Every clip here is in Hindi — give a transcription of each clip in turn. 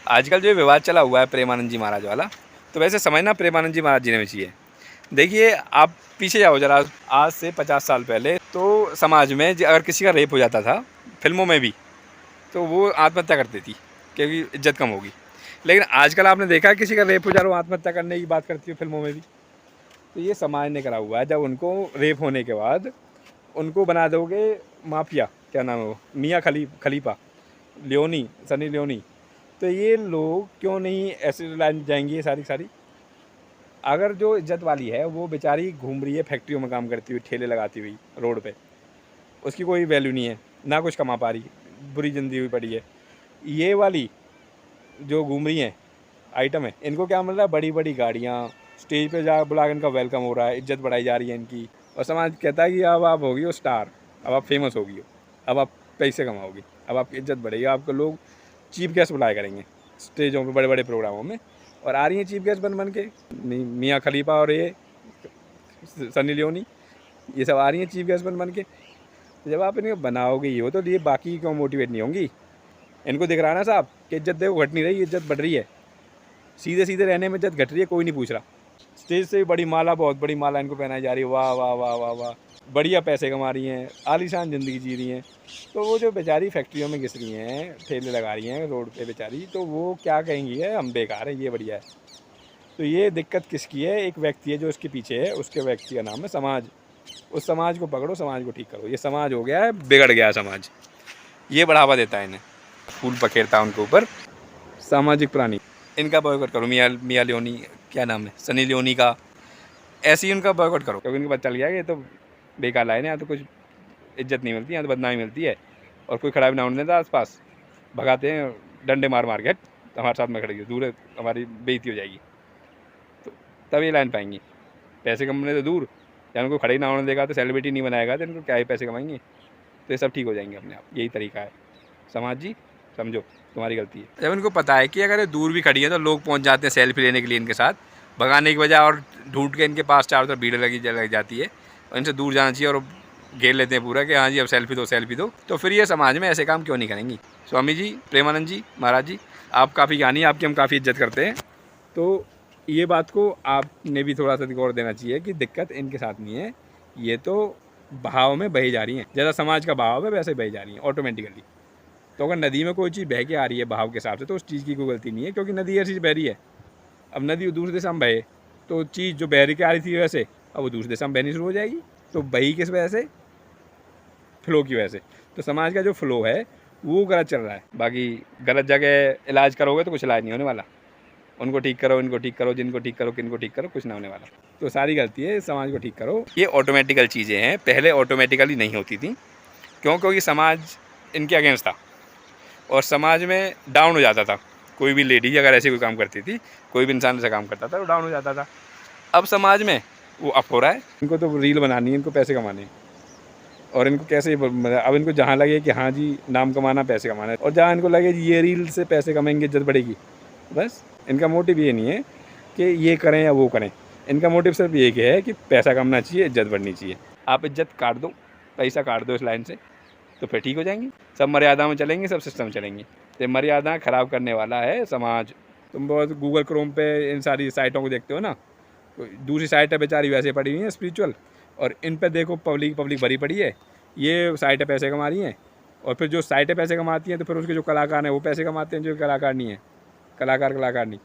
आजकल जो विवाद चला हुआ है प्रेमानंद जी महाराज वाला, तो वैसे समझना प्रेमानंद जी महाराज जी ने चाहिए। देखिए आप पीछे जाओ जरा, आज से 50 साल पहले तो समाज में अगर किसी का रेप हो जाता था, फिल्मों में भी, तो वो आत्महत्या करती थी क्योंकि इज्जत कम होगी। लेकिन आजकल आपने देखा है किसी का रेप हो जा रहा हो आत्महत्या करने की बात करती है फिल्मों में भी। तो ये समाज ने करा हुआ है। जब उनको रेप होने के बाद उनको बना दोगे माफिया, क्या नाम है वो, मियाँ खलीफा, लियोनी, सनी लियोनी, तो ये लोग क्यों नहीं ऐसे लाइन जाएंगी ये सारी सारी। अगर जो इज्जत वाली है वो बेचारी घूम रही है फैक्ट्रियों में काम करती हुई, ठेले लगाती हुई रोड पे, उसकी कोई वैल्यू नहीं है, ना कुछ कमा पा रही, बुरी जिंदगी हुई पड़ी है। ये वाली जो घूम रही हैं आइटम है, इनको क्या मिल रहा है, बड़ी बड़ी गाड़ियाँ, स्टेज पे जा बुला के इनका वेलकम हो रहा है, इज्जत बढ़ाई जा रही है इनकी। और समाज कहता है कि अब आप होगी हो स्टार, अब आप फेमस होगी हो, अब आप पैसे कमाओगी, अब आपकी इज्जत बढ़ेगी, आपको लोग चीफ गेस्ट बुलाया करेंगे स्टेजों पे, बड़े बड़े प्रोग्रामों में। और आ रही हैं चीफ गेस्ट बन के मियाँ खलीफा और ये सनी लियोनी, ये सब आ रही हैं चीफ गेस्ट बन के। तो जब आप इनको बनाओगे ये हो, तो ये बाकी क्यों मोटिवेट नहीं होंगी। इनको दिख रहा है ना साहब कि इज्जत देखो घट नहीं रही, इज्जत बढ़ रही है, सीधे सीधे रहने में इज्जत घट रही है, कोई नहीं पूछ रहा। स्टेज से भी बड़ी माला, बहुत बड़ी माला इनको पहनाई जा रही है, वाह वाह वाह वाह वाह, बढ़िया पैसे कमा रही हैं, आलीशान ज़िंदगी जी रही हैं। तो वो जो बेचारी फैक्ट्रियों में घिस रही हैं, ठेले लगा रही हैं रोड पे बेचारी, तो वो क्या कहेंगी है, हम बेकार हैं, ये बढ़िया है। तो ये दिक्कत किसकी है, एक व्यक्ति है जो इसके पीछे है, उसके व्यक्ति का नाम है समाज। उस समाज को पकड़ो, समाज को ठीक करो। ये समाज हो गया है, बिगड़ गया है समाज, ये बढ़ावा देता है इन्हें, फूल पखेरता है उनके ऊपर, सामाजिक प्राणी। इनका बॉयकॉट करो, मियाँ लियोनी, क्या नाम है, सनी लियोनी का, ऐसे ही उनका बॉयकॉट करो, क्योंकि उनको पता चल गया कि ये तो बेकार लाइन है, यहाँ तो कुछ इज्जत नहीं मिलती, यहाँ तो बदनामी मिलती है। और कोई खड़ा भी ना होने देता आस पास, भगाते हैं डंडे मार मार के, हमारे साथ में खड़ी है, दूर है, हमारी बेइज्जती हो जाएगी। तो तब ये लाइन पाएंगी। पैसे कमाने से दूर, या उनको खड़े ही ना होने देगा, तो सेलिब्रिटी नहीं बनाएगा, तो इनको क्या ही पैसे कमाएंगे। तो ये सब ठीक हो जाएंगे अपने आप, यही तरीका है। समाज जी समझो, तुम्हारी गलती है। जब इनको पता है कि अगर ये दूर भी खड़ी है तो लोग पहुंच जाते हैं सेल्फी लेने के लिए इनके साथ, भगाने की बजाय, और ढूंढ के इनके पास चारों तरफ भीड़ लग जाती है, और इनसे दूर जाना चाहिए, और घेर लेते हैं पूरा कि हाँ जी अब सेल्फी दो सेल्फी दो। तो फिर ये समाज में ऐसे काम क्यों नहीं करेंगी। स्वामी जी, प्रेमानंद जी महाराज जी, आप काफ़ी ज्ञानी, आपकी हम काफ़ी इज्जत करते हैं। तो ये बात को आपने भी थोड़ा सा गौर देना चाहिए कि दिक्कत इनके साथ नहीं है, ये तो बहाव में बही जा रही हैं, जैसा समाज का बहाव है वैसे बही जा रही हैं ऑटोमेटिकली। तो अगर नदी में कोई चीज़ बह के आ रही है बहाव के हिसाब से, तो उस चीज़ की कोई गलती नहीं है, क्योंकि नदी ऐसी चीज़ बह रही है। अब नदी दूसरे दिशा में बहे, तो चीज़ जो बह के आ रही थी वैसे, अब वो दूसरी दिशा में बहनी शुरू हो जाएगी। तो बही किस वजह से, फ्लो की वजह से। तो समाज का जो फ्लो है वो गलत चल रहा है। बाकी गलत जगह इलाज करोगे तो कुछ इलाज नहीं होने वाला। उनको ठीक करो, इनको ठीक करो, जिनको ठीक करो, किनको ठीक करो, कुछ ना होने वाला। तो सारी गलती है, समाज को ठीक करो। ये ऑटोमेटिकल चीज़ें हैं, पहले ऑटोमेटिकली नहीं होती थी। क्यों? क्योंकि समाज इनके अगेंस्ट था और समाज में डाउन हो जाता था। कोई भी लेडी अगर ऐसे कोई काम करती थी, कोई भी इंसान ऐसा काम करता था, तो डाउन हो जाता था। अब समाज में वो अप हो रहा है। इनको तो रील बनानी है, इनको पैसे कमाने हैं, और इनको कैसे, अब इनको जहाँ लगे कि हाँ जी नाम कमाना, पैसे कमाना है, और जहाँ इनको लगे ये रील से पैसे कमाएंगे, इज्जत बढ़ेगी, बस इनका मोटिव ये नहीं है कि ये करें या वो करें। इनका मोटिव सिर्फ ये है कि पैसा कमाना चाहिए, इज्जत बढ़नी चाहिए। आप इज्जत काट दो, पैसा काट दो इस लाइन से, तो फिर ठीक हो जाएंगी। सब मर्यादा में चलेंगे, सब सिस्टम चलेंगे। तो मर्यादा ख़राब करने वाला है समाज। तुम बहुत गूगल क्रोम पे इन सारी साइटों को देखते हो ना, तो दूसरी साइट है बेचारी वैसे पड़ी हुई है स्पिरिचुअल, और इन पे देखो पब्लिक भरी पड़ी है, ये साइटें पैसे कमा रही हैं। और फिर जो साइटें पैसे कमाती हैं, तो फिर उसके जो कलाकार हैं वो पैसे कमाते हैं, जो कलाकार नहीं है, कलाकार नहीं।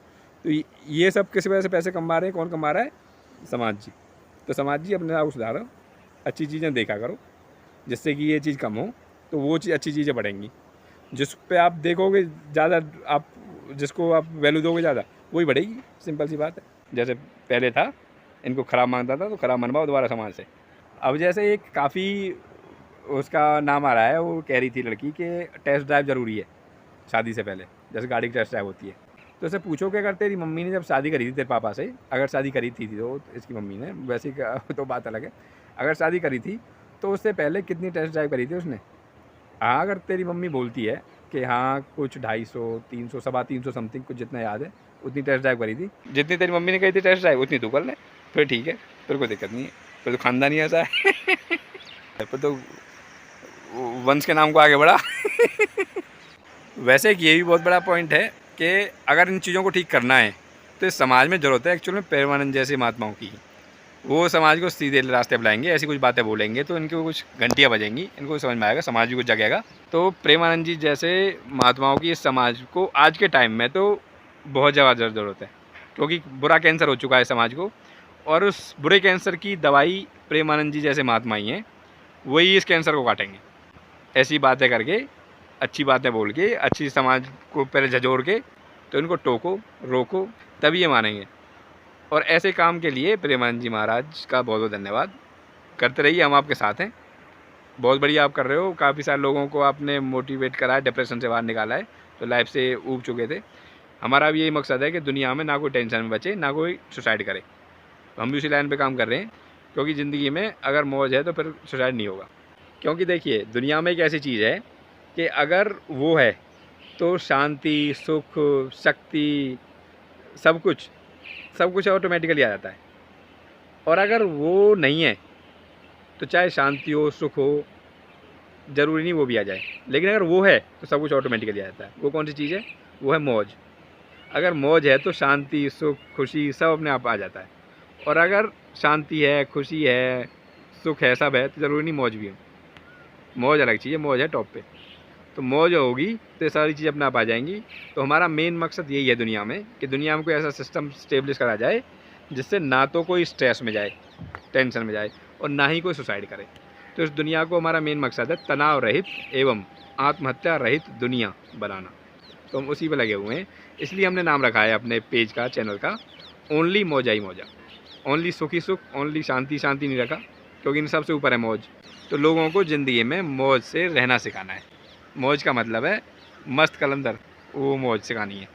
तो ये सब किस वजह से पैसे कमा रहे हैं, कौन कमा रहा है? समाज जी। तो समाज जी अपने आप सुधारो, अच्छी चीज़ें देखा करो, जिससे कि ये चीज़ कम हो, तो वो चीज़ अच्छी चीज़ें बढ़ेंगी। जिस पे आप देखोगे ज़्यादा, आप जिसको आप वैल्यू दोगे ज़्यादा, वही बढ़ेगी। सिंपल सी बात है। जैसे पहले था, इनको ख़राब मानता था तो ख़राब मनवाओ दोबारा समाज से। अब जैसे एक काफ़ी उसका नाम आ रहा है, वो कह रही थी लड़की कि टेस्ट ड्राइव ज़रूरी है शादी से पहले, जैसे गाड़ी की टेस्ट ड्राइव होती है। तो उसे पूछो कि अगर तेरी मम्मी ने जब शादी करी थी तेरे पापा से, अगर शादी करी थी तो इसकी मम्मी ने, वैसे तो बात अलग है, अगर शादी करी थी तो उससे पहले कितनी टेस्ट ड्राइव करी थी उसने। हाँ, अगर तेरी मम्मी बोलती है कि हाँ कुछ 250, 300, 350 समथिंग, कुछ जितना याद है उतनी टेस्ट ड्राइव करी थी, जितनी तेरी मम्मी ने कही थी टेस्ट ड्राइव, उतनी तू कर ले, फिर ठीक है, फिर कोई दिक्कत नहीं है, फिर तो खानदानी ऐसा है। फिर तो वंश के नाम को आगे बढ़ा। वैसे एक ये भी बहुत बड़ा पॉइंट है कि अगर इन चीज़ों को ठीक करना है तो इस समाज में ज़रूरत है एक्चुअल में प्रेमानंद जैसे महात्माओं की। वो समाज को सीधे रास्ते पर लाएंगे, ऐसी कुछ बातें बोलेंगे तो इनको कुछ घंटियाँ बजेंगी, इनको समझ में आएगा, समाज भी कुछ जगेगा। तो प्रेमानंद जी जैसे महात्माओं की इस समाज को आज के टाइम में तो बहुत ज़्यादा ज़रूरत है, क्योंकि बुरा कैंसर हो चुका है समाज को, और उस बुरे कैंसर की दवाई प्रेमानंद जी जैसे महात्मा ही हैं, वही इस कैंसर को काटेंगे। ऐसी बातें करके, अच्छी बातें बोल के, अच्छी समाज को पहले झंझोर के, तो इनको टोको, रोको, तभी ये मानेंगे। और ऐसे काम के लिए प्रेमानंद जी महाराज का बहुत बहुत धन्यवाद। करते रहिए, हम आपके साथ हैं। बहुत बढ़िया आप कर रहे हो, काफ़ी सारे लोगों को आपने मोटिवेट करा है, डिप्रेशन से बाहर निकाला है, तो लाइफ से ऊब चुके थे। हमारा भी यही मकसद है कि दुनिया में ना कोई टेंशन में बचे, ना कोई सुसाइड करे। तो हम भी उसी लाइन पे काम कर रहे हैं, क्योंकि ज़िंदगी में अगर मौज है तो फिर सुसाइड नहीं होगा। क्योंकि देखिए, दुनिया में एक ऐसी चीज़ है कि अगर वो है तो शांति, सुख, शक्ति, सब कुछ ऑटोमेटिकली आ जाता है। और अगर वो नहीं है तो चाहे शांति हो, सुख हो, ज़रूरी नहीं वो भी आ जाए, लेकिन अगर वो है तो सब कुछ ऑटोमेटिकली आ जाता है। वो कौन सी चीज़ है? वो है मौज। अगर मौज है तो शांति, सुख, खुशी सब अपने आप आ जाता है। और अगर शांति है, खुशी है, सुख है, सब है, तो ज़रूरी नहीं मौज भी हो। मौज अलग चीज़ है, मौज है टॉप पे। तो मौज होगी तो ये सारी चीज़ें अपने आप आ जाएंगी। तो हमारा मेन मकसद यही है दुनिया में, कि दुनिया में कोई ऐसा सिस्टम स्टेब्लिश करा जाए जिससे ना तो कोई स्ट्रेस में जाए, टेंशन में जाए, और ना ही कोई सुसाइड करे। तो इस दुनिया को हमारा मेन मकसद है तनाव रहित एवं आत्महत्या रहित दुनिया बनाना। तो हम उसी पे लगे हुए हैं। इसलिए हमने नाम रखा है अपने पेज का, चैनल का, ओनली मौजा ही मौजा। ओनली सुख ही सुख, ओनली शांति शांति नहीं रखा, क्योंकि इन सबसे ऊपर है मौज। तो लोगों को ज़िंदगी में मौज से रहना सिखाना है। मौज का मतलब है मस्त कलंदर, वो मौज सिखानी है।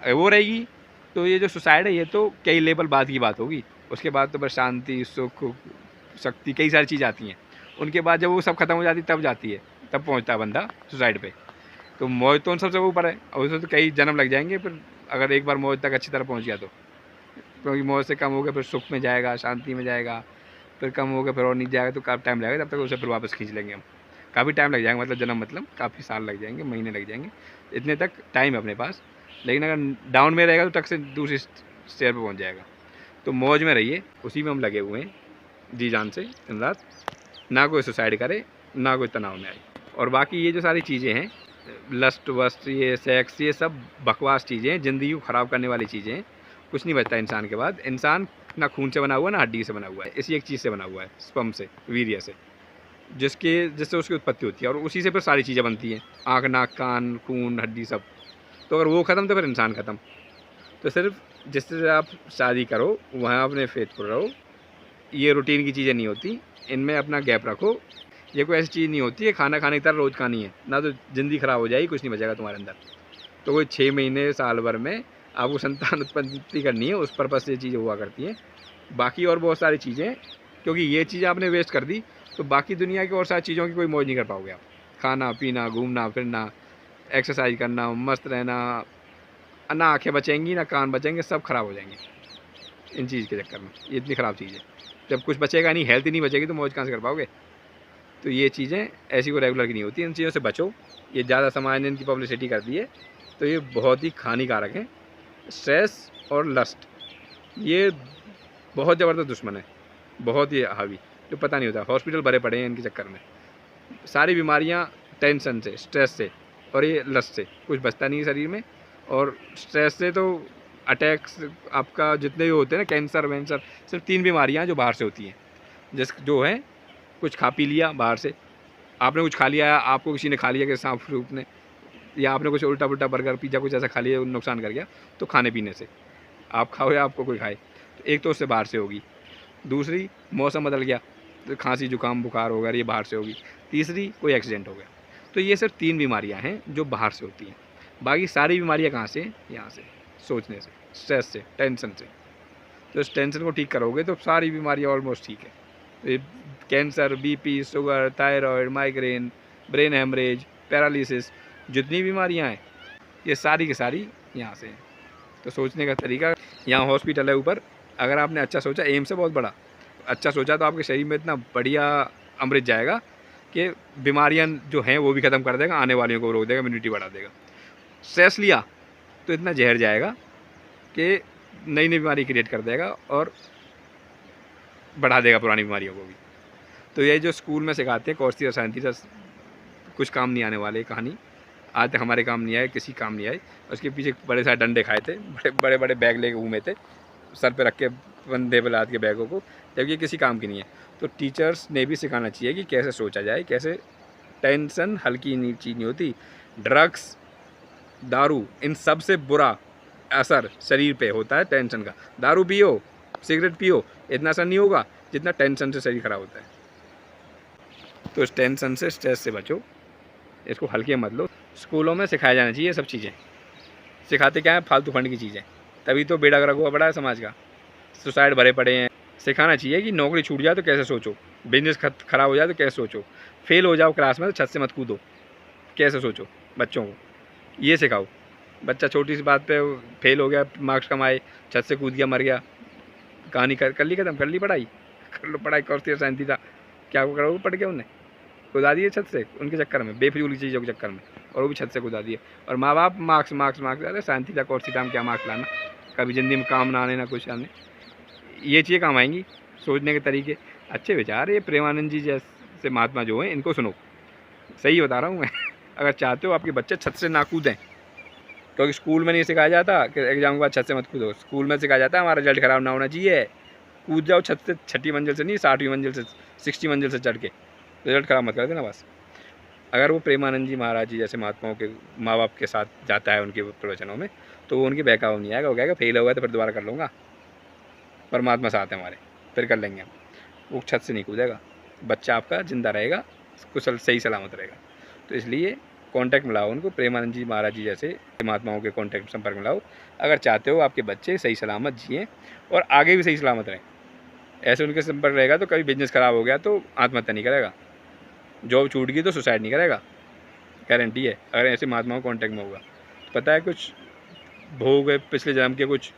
अगर वो रहेगी तो ये जो सुसाइड है ये तो कई लेवल बाद की बात होगी। उसके बाद तो बस शांति, सुख, शक्ति, कई सारी चीज़ आती हैं। उनके बाद जब वो सब खत्म हो जाती तब जाती है, तब पहुंचता है बंदा सुसाइड पे। तो मौज तो उन सबसे ऊपर है, और उसमें तो कई जन्म लग जाएंगे फिर, अगर एक बार मौज तक अच्छी तरह पहुंच गया तो। क्योंकि मौज से कम हो गया फिर सुख में जाएगा, शांति में जाएगा, फिर कम हो गया फिर और नीचे जाएगा, तो काफ़ी टाइम लगेगा, तब तक उसे फिर वापस खींच लेंगे हम। काफ़ी टाइम लग जाएगा, मतलब जन्म मतलब काफ़ी साल लग जाएंगे, महीने लग जाएंगे, इतने तक टाइम है अपने पास। लेकिन अगर डाउन में रहेगा तो टक से दूसरी स्टेयर पर पहुँच जाएगा। तो मौज में रहिए, उसी में हम लगे हुए हैं जी जान से दिन रात। ना कोई सुसाइड करे, ना कोई तनाव में आए। और बाकी ये जो सारी चीज़ें हैं, लस्ट वस्ट, ये सेक्स, ये सब बकवास चीज़ें हैं, ज़िंदगी को ख़राब करने वाली चीज़ें हैं। कुछ नहीं बचता इंसान के बाद। इंसान ना खून से बना हुआ है, ना हड्डी से बना हुआ है, इसी एक चीज़ से बना हुआ है, स्पर्म से, वीर्य से, जिससे उसकी उत्पत्ति होती है, और उसी से फिर सारी चीज़ें बनती हैं, आँख, नाक, कान, खून, हड्डी, सब। तो अगर वो ख़त्म तो फिर इंसान ख़त्म। तो सिर्फ जिससे आप शादी करो वहाँ अपने फेथफुल रहो। ये रूटीन की चीज़ें नहीं होती, इनमें अपना गैप रखो। ये कोई ऐसी चीज़ नहीं होती है खाना खाने की तरह रोज़ खानी है, ना तो ज़िंदगी ख़राब हो जाएगी, कुछ नहीं बचेगा तुम्हारे अंदर। तो कोई 6 महीने, साल भर में आपको संतान उत्पत्ति करनी है, उस पर्पज़ से ये चीज़ें हुआ करती हैं। बाकी और बहुत सारी चीज़ें, क्योंकि ये चीज़ आपने वेस्ट कर दी तो बाकी दुनिया की और सारी चीज़ों की कोई मौज नहीं कर पाओगे आप। खाना पीना, घूमना फिरना, एक्सरसाइज करना, मस्त रहना, ना आँखें बचेंगी, ना कान बचेंगे, सब खराब हो जाएंगे इन चीज़ के चक्कर में। ये इतनी ख़राब चीज़ है। जब कुछ बचेगा नहीं, हेल्थ ही नहीं बचेगी, तो मौज कहाँ से कर पाओगे। तो ये चीज़ें ऐसी को रेगुलर की नहीं होती, इन चीज़ों से बचो। ये ज़्यादा समाज ने इनकी पब्लिसिटी कर दी है, तो ये बहुत ही हानिकारक है। स्ट्रेस और लस्ट ये बहुत ज़बरदस्त दुश्मन है, बहुत ही हावी, जो पता नहीं होता। हॉस्पिटल भरे पड़े हैं इनके चक्कर में। सारी बीमारियां टेंशन से, स्ट्रेस से, और ये लस्ट से। कुछ बचता नहीं है शरीर में। और स्ट्रेस से तो अटैक्स आपका जितने भी होते हैं ना, कैंसर वैंसर, सिर्फ 3 बीमारियां जो बाहर से होती हैं। जो है कुछ खा पी लिया बाहर से, आपने कुछ खा लिया, आपको किसी ने खा लिया कि सांप रूप ने, या आपने कुछ उल्टा पुल्टा बर्गर पिज़्ज़ा कुछ ऐसा खा लिया, नुकसान कर गया, तो खाने पीने से आप खाओ या आपको कोई खाए, तो एक तो उससे बाहर से होगी। दूसरी, मौसम बदल गया तो खांसी जुकाम बुखार हो गया, ये बाहर से होगी। तीसरी, कोई एक्सीडेंट हो गया। तो ये सिर्फ 3 बीमारियां हैं जो बाहर से होती हैं। बाकी सारी बीमारियां कहाँ से? यहाँ से, सोचने से, स्ट्रेस से, टेंशन से। तो इस टेंशन को ठीक करोगे तो सारी बीमारियां ऑलमोस्ट ठीक है। तो cancer, BP, sugar, thyroid, migraine, brain haemorrhage, paralysis, जितनी बीमारियां हैं ये सारी की सारी यहाँ से हैं। तो सोचने का तरीका, यहाँ हॉस्पिटल है ऊपर, अगर आपने अच्छा सोचा, एम्स है बहुत बड़ा, अच्छा सोचा, तो आपके शरीर में इतना बढ़िया अमृत जाएगा कि बीमारियां जो हैं वो भी ख़त्म कर देगा, आने वालियों को रोक देगा, इम्यूनिटी बढ़ा देगा। स्ट्रेस लिया तो इतना जहर जाएगा कि नई नई बीमारी क्रिएट कर देगा और बढ़ा देगा पुरानी बीमारियों को भी। तो ये जो स्कूल में सिखाते हैं कौरसी और शांति से कुछ काम नहीं आने वाले कहानी, आज तक हमारे काम नहीं आए, किसी काम नहीं आई। उसके पीछे बड़े सारे डंडे खाए थे, बड़े बड़े बैग लेके घूमे थे, सर पे रख के बंदे बुलाद के बैगों को, जबकि किसी काम की नहीं है। तो टीचर्स ने भी सिखाना चाहिए कि कैसे सोचा जाए, कैसे टेंशन हल्की नहीं चीज़ नहीं होती। ड्रग्स, दारू, इन सब से बुरा असर शरीर पे होता है टेंशन का। दारू पियो, सिगरेट पियो, इतना असर नहीं होगा जितना टेंशन से शरीर खराब होता है। तो इस टेंशन से, स्ट्रेस से बचो, इसको हल्के मत लो। स्कूलों में सिखाया जाना चाहिए सब चीज़ें। सिखाते क्या है? फालतू फंड की चीज़ें, तभी तो बेड़ा गर्क हुआ पड़ा है समाज का, सुसाइड भरे पड़े हैं। सिखाना चाहिए कि नौकरी छूट जाए तो कैसे सोचो, बिजनेस खराब हो जाए तो कैसे सोचो, फेल हो जाओ क्लास में तो छत से मत कूदो, कैसे सोचो। बच्चों को ये सिखाओ। बच्चा छोटी सी बात पे फेल हो गया, मार्क्स कम आए, छत से कूद गया, मर गया, कहानी कर ली खत्म, कर ली पढ़ाई, कर लो पढ़ाई, कौरसी शांति था, क्या वो करोगे? पढ़ के उन्हें कूदा दिए छत से, उनके चक्कर में, बेफजूल की चीज़ों के चक्कर में, और वो भी छत से कूदा दिए। और माँ बाप मार्क्स मार्क्स मार्क्स, अरे शांति था कौरसी टाइम क्या मार्क्स लाना, कभी ज़िंदगी में काम ना आने ना कुछ आने। ये चीज़ें काम आएंगी, सोचने के तरीके अच्छे विचार। ये प्रेमानंद जी जैसे महात्मा जो हैं इनको सुनो, सही बता रहा हूँ मैं। अगर चाहते हो आपके बच्चे छत से ना कूदें, क्योंकि स्कूल में नहीं सिखाया जाता कि एग्जाम के बाद छत से मत कूदो, स्कूल में सिखाया जाता है हमारा रिजल्ट ख़राब ना होना चाहिए, कूद जाओ छत से, 6ठी मंजिल से नहीं 60वीं मंजिल से, 60 मंजिल से चढ़ के, रिजल्ट ख़राब मत कर देना बस। अगर वो प्रेमानंद जी महाराज जी जैसे महात्माओं के माँ बाप के साथ जाता है उनके प्रवचनों में, तो वो उनके बहकाव नहीं आएगा। वो कहेगा फेल हो गया तो फिर दोबारा कर लूँगा, परमात्मा साथ है हमारे, फिर कर लेंगे हम। वो छत से नहीं कूदेगा, बच्चा आपका ज़िंदा रहेगा, कुशल सही सलामत रहेगा। तो इसलिए कांटेक्ट में लाओ उनको, प्रेमानंद जी महाराज जी जैसे महात्माओं के कांटेक्ट संपर्क में लाओ, अगर चाहते हो आपके बच्चे सही सलामत जिएँ और आगे भी सही सलामत रहें। ऐसे उनके संपर्क रहेगा तो कभी बिजनेस ख़राब हो गया तो आत्महत्या नहीं करेगा, जॉब छूट गई तो सुसाइड नहीं करेगा, गारंटी है। अगर ऐसे महात्माओं कांटेक्ट में होगा तो पता है कुछ भोग है पिछले जन्म के, कुछ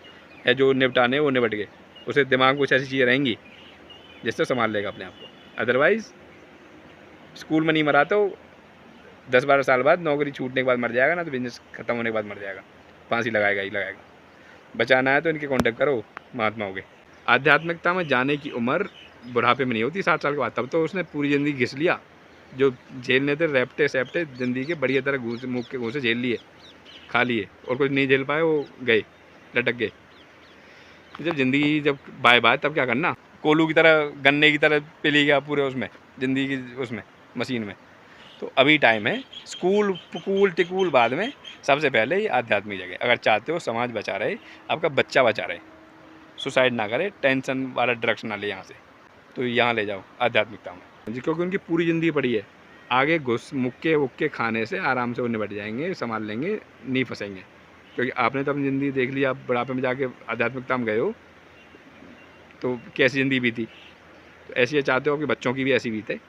है जो निपटाने वो निपट गए, उसे दिमाग में कुछ ऐसी चीज़ें रहेंगी जिससे संभाल लेगा अपने आप को। अदरवाइज़ स्कूल में नहीं मरा तो 10-12 साल बाद नौकरी छूटने के बाद मर जाएगा ना, तो बिजनेस ख़त्म होने के बाद मर जाएगा, फांसी लगाएगा ही लगाएगा। बचाना है तो इनके कांटेक्ट करो महात्माओं के। आध्यात्मिकता में जाने की उम्र बुढ़ापे में नहीं होती, 60 साल के बाद, तब तो उसने पूरी ज़िंदगी घिस लिया, जो झेलने थे रैप्टे सैप्टे ज़िंदगी के बढ़िया तरह घूस मुँह के घूसे झेल लिए, खा लिए, और कुछ नहीं झेल पाए वो गए, लटक गए। तो जब ज़िंदगी जब बाय बाय तब क्या करना, कोलू की तरह गन्ने की तरह पिली गया पूरे उसमें ज़िंदगी की उसमें मशीन में। तो अभी टाइम है, स्कूल पुकूल टिकूल बाद में, सबसे पहले ये आध्यात्मिक जगह। अगर चाहते हो समाज बचा रहे, आपका बच्चा बचा रहे, सुसाइड ना करे, टेंशन वाला ड्रग्स ना ले यहाँ से, तो यहाँ ले जाओ आध्यात्मिकता में, क्योंकि उनकी पूरी ज़िंदगी पड़ी है। आगे घुस मुक्के वुक्के खाने से आराम से वो निपट जाएंगे, संभाल लेंगे, नहीं फंसेंगे। क्योंकि आपने तो अपनी ज़िंदगी देख ली, आप बुढ़ापे में जाके आध्यात्मिकता में गए हो तो कैसी ज़िंदगी बीती। तो ऐसी चाहते हो कि बच्चों की भी ऐसी बीते,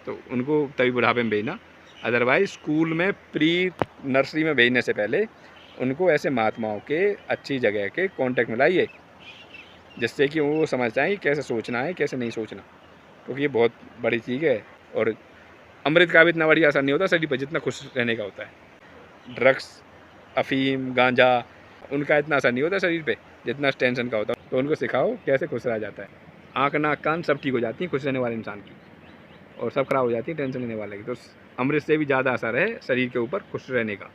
तो उनको तभी बुढ़ापे में भेजना। अदरवाइज़ स्कूल में प्री नर्सरी में भेजने से पहले उनको ऐसे महात्माओं के अच्छी जगह के कांटेक्ट में लाइए, जिससे कि वो समझ जाएँ कि कैसे सोचना है, कैसे नहीं सोचना, क्योंकि ये बहुत बड़ी चीज़ है। और अमृत का भी इतना बढ़िया असर नहीं होता शरीर पर जितना खुश रहने का होता है। ड्रग्स, अफ़ीम, गांजा, उनका इतना असर नहीं होता शरीर पे जितना टेंशन का होता है। तो उनको सिखाओ कैसे खुश रहा जाता है। आँख नाक कान सब ठीक हो जाती हैं खुश रहने वाले इंसान की, और सब खराब हो जाती है टेंशन लेने वाले की। तो अमृत से भी ज़्यादा असर है शरीर के ऊपर खुश रहने का,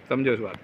समझो इस बात।